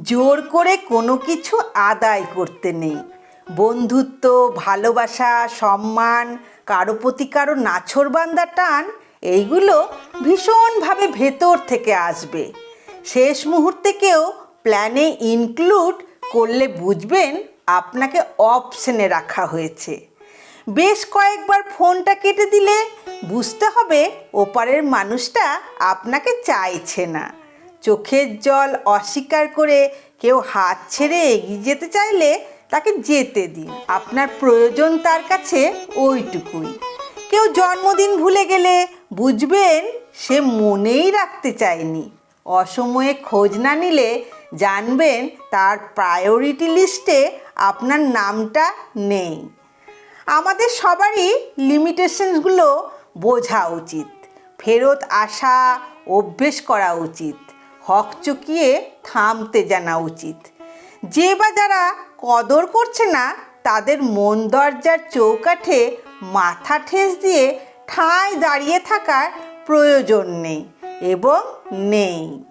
জোর করে কোনো কিছু আদায় করতে নেই। বন্ধুত্ব, ভালোবাসা, সম্মান, কারো প্রতি কারো নাছোড়বান্দা টান, এইগুলো ভীষণভাবে ভেতর থেকে আসবে। শেষ মুহূর্তে কেউ প্ল্যানে ইনক্লুড করলে বুঝবেন আপনাকে অপশনে রাখা হয়েছে। বেশ কয়েকবার ফোনটা কেটে দিলে বুঝতে হবে ওপারের মানুষটা আপনাকে চাইছে না। চোখের জল অস্বীকার করে কেউ হাত ছেড়ে এগিয়ে যেতে চাইলে তাকে যেতে দিন। আপনার প্রয়োজন তার কাছে ওইটুকুই। কেউ জন্মদিন ভুলে গেলে বুঝবেন সে মনেই রাখতে চায়নি। অসময়ে খোঁজ না নিলে জানবেন তার প্রায়োরিটি লিস্টে আপনার নামটা নেই। আমাদের সবারই লিমিটেশনসগুলো বোঝা উচিত। ফেরত আসা অভ্যেস করা উচিত। হকচকিয়ে থামতে জানা উচিত। যে বা যারা কদর করছে না তাদের মন দরজার চৌকাঠে মাথা ঠেস দিয়ে ঠায় দাঁড়িয়ে থাকার প্রয়োজন নেই এবং নেই।